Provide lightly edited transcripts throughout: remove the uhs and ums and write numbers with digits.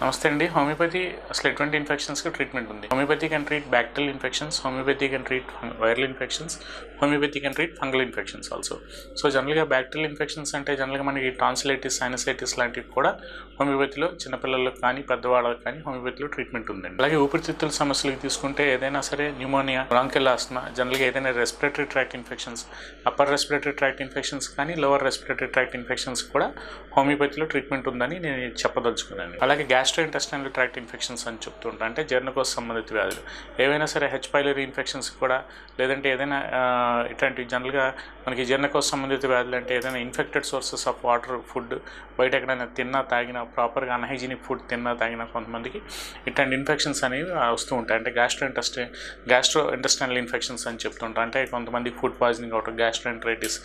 నమస్తే అండి. హోమియోపతి అసలు ఎటువంటి ఇన్ఫెక్షన్స్కి ట్రీట్మెంట్ ఉంది. Homeopathy can treat bacterial infections, homeopathy can treat viral infections, homeopathy can treat fungal infections also. So జనరల్గా bacterial infections అంటే జనరల్గా మనకి టాన్సిలైటిస్, సైనసైటిస్ లాంటివి కూడా హోమియోపతిలో చిన్నపిల్లలకు కానీ పెద్దవాళ్ళకి కానీ హోమియోపతిలో ట్రీట్మెంట్ ఉందండి. అలాగే ఊపిరితిత్తుల సమస్యలకు తీసుకుంటే ఏదైనా సరే న్యూమోనియా, బ్రాంకియల్ ఆస్మా, జనరల్గా ఏదైనా respiratory tract infections, upper respiratory tract infections కానీ లోవర్ రెస్పిరేటరీ ట్రాక్ట్ ఇన్ఫెక్షన్స్ కూడా హోమియోపతిలో ట్రీట్మెంట్ ఉందని నేను చెప్పదలుచుకున్నాను. అలాగే గ్యాస్ట్రోఇంటెస్టైనల్ ట్రాక్ట్ ఇన్ఫెక్షన్స్ అని చెప్తుంటా, అంటే జీర్ణకోశ సంబంధిత వ్యాధులు ఏవైనా సరే, హెచ్ పైలరీ ఇన్ఫెక్షన్స్ కూడా, లేదంటే ఏదైనా ఇట్లాంటి జనరల్గా మనకి జీర్ణకోశ సంబంధిత వ్యాధులు అంటే ఏదైనా infected sources of water, food బయట ఎక్కడైనా తిన్నా తాగినా, ప్రాపర్గా అన్హైజీనిక్ ఫుడ్ తిన్నా తాగినా కొంతమందికి ఇట్లాంటి ఇన్ఫెక్షన్స్ అనేవి వస్తూ ఉంటాయి. అంటే గ్యాస్ట్రోఇంటెస్టైనల్ ఇన్ఫెక్షన్స్ అని చెప్తుంటాం. అంటే కొంతమంది ఫుడ్ పాయిజనింగ్ అవటం, గ్యాస్ట్రోఎంటరైటిస్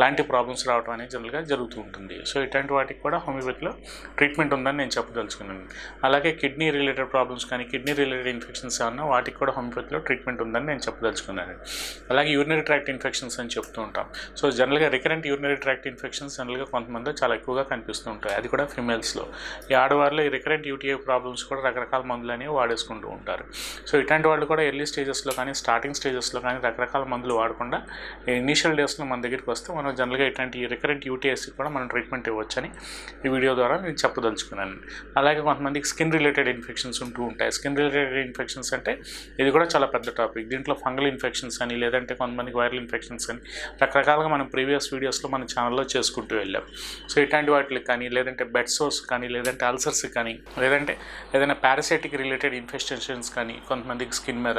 లాంటి ప్రాబ్లమ్స్ రావడం అనేది జనరల్గా జరుగుతూ ఉంటుంది. సో ఇట్లాంటి వాటికి కూడా హోమియోపతిలో ట్రీట్మెంట్ ఉందని నేను చెప్పదలుచుకున్నాను. అలాగే కిడ్నీ రిలేటెడ్ ప్రాబ్లమ్స్ కానీ, కిడ్నీ రిలేటెడ్ ఇన్ఫెక్షన్స్ ఏమన్నా వాటికి కూడా హోమియోపతిలో ట్రీట్మెంట్ ఉందని నేను చెప్పదలుచుకున్నాను. అలాగే యూరినరీ ట్రాక్ట్ ఇన్ఫెక్షన్స్ అని చెప్తూ ఉంటాం. సో జనరల్గా రికరెంట్ యూరినరీ ట్రాక్ట్ ఇన్ఫెక్షన్స్ జనరల్గా కొంతమంది చాలా ఎక్కువగా కనిపిస్తూ ఉంటాయి. అది కూడా ఫిమేల్స్లో. ఈ ఆడవారిలో ఈ రికరెంట్ యూటీఐ ప్రాబ్లమ్స్ కూడా రకరకాల మందులు అనేవి వాడేసుకుంటూ ఉంటారు. సో ఇట్లాంటి వాళ్ళు కూడా ఎర్లీ స్టేజెస్లో కానీ, స్టార్టింగ్ స్టేజెస్లో కానీ రకరకాల మందులు వాడకుండా ఇనీషియల్ డేస్లో మన దగ్గరికి వస్తే మనం జనరల్గా ఇట్లాంటి రికరెంట్ యూటీఐస్కి కూడా మనం ట్రీట్మెంట్ ఇవ్వచ్చని ఈ వీడియో ద్వారా నేను చెప్పదలుచుకున్నాను. అలాగే కొంతమందికి స్కిన్ రిలేటెడ్ ఇన్ఫెక్షన్స్ ఉంటూ ఉంటాయి. స్కిన్ రిలేటెడ్ ఇన్ఫెక్షన్స్ అంటే ఇది కూడా చాలా పెద్ద టాపిక్. దీంట్లో ఫంగల్ ఇన్ఫెక్షన్స్ అని, లేదంటే కొంతమందికి వైరల్ ఇన్ఫెక్షన్స్ అని రకరకాలుగా మనం ప్రీవియస్ వీడియోస్లో మన ఛానల్లో చేసుకుంటూ వెళ్ళాం. సో ఇట్లాంటి వాటికి కానీ, లేదంటే బెడ్ సోర్స్ కానీ, లేదంటే అల్సర్స్ కానీ, లేదంటే ఏదైనా పారాసైటిక్ రిలేటెడ్ ఇన్ఫెక్షన్స్ కానీ కొంతమందికి స్కిన్ మీద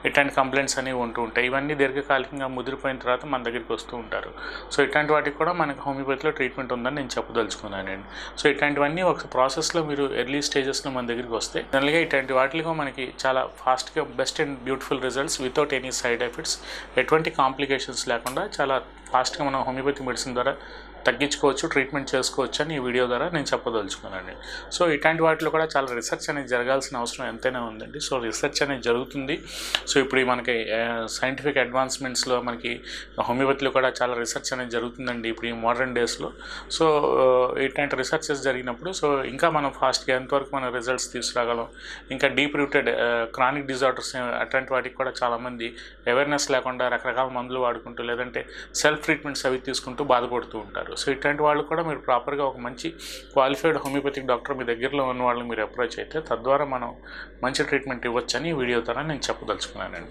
ఇట్లాంటి కంప్లైంట్స్ అనేవి ఉంటూ ఉంటాయి. ఇవన్నీ దీర్ఘకాలికంగా ముదిరిపోయిన తర్వాత మన దగ్గరికి వస్తూ ఉంటారు. సో ఇట్లాంటి వాటికి కూడా మనకి హోమియోపతిలో ట్రీట్మెంట్ ఉందని నేను చెప్పదలుచుకున్నానండి. సో ఇట్లాంటివన్నీ ఒక ప్రాసెస్లో మీరు ఎర్లీ స్టేజెస్లో మన దగ్గరికి వస్తే జనరల్గా ఇట్లాంటి వాటిలో మనకి చాలా ఫాస్ట్గా best and beautiful results without any side effects, ఎటువంటి కాంప్లికేషన్స్ లేకుండా చాలా ఫాస్ట్గా మనం హోమియోపతి మెడిసిన్ ద్వారా తగ్గించుకోవచ్చు, ట్రీట్మెంట్ చేసుకోవచ్చు అని ఈ వీడియో ద్వారా నేను చెప్పదలుచుకున్నానండి. సో ఇట్లాంటి వాటిలో కూడా చాలా రీసెర్చ్ అనేది జరగాల్సిన అవసరం ఎంతైనా ఉందండి. సో రీసెర్చ్ అనేది జరుగుతుంది. సో ఇప్పుడు మనకి సైంటిఫిక్ అడ్వాన్స్మెంట్స్లో మనకి హోమియోపతిలో కూడా చాలా రీసెర్చ్ అనేది జరుగుతుందండి ఇప్పుడు ఈ మోడర్న్ డేస్లో. సో ఇట్లాంటి రీసెర్చెస్ జరిగినప్పుడు సో ఇంకా మనం ఫాస్ట్గా ఎంతవరకు మనం రిజల్ట్స్ తీసుకురాగలం, ఇంకా డీప్ రూటెడ్ క్రానిక్ డిజార్డర్స్ అట్లాంటి వాటికి కూడా చాలామంది అవేర్నెస్ లేకుండా రకరకాల మందులు వాడుకుంటూ, లేదంటే సెల్ఫ్ ట్రీట్మెంట్స్ అవి తీసుకుంటూ బాధపడుతూ ఉంటారు. సో ఇట్లాంటి వాళ్ళు కూడా మీరు ప్రాపర్గా ఒక మంచి క్వాలిఫైడ్ హోమియోపతిక్ డాక్టర్ మీ దగ్గరలో ఉన్న వాళ్ళని మీరు అప్రోచ్ అయితే తద్వారా మనం మంచి ట్రీట్మెంట్ ఇవ్వచ్చని ఈ వీడియో ద్వారా నేను చెప్పదలుచుకున్నానండి.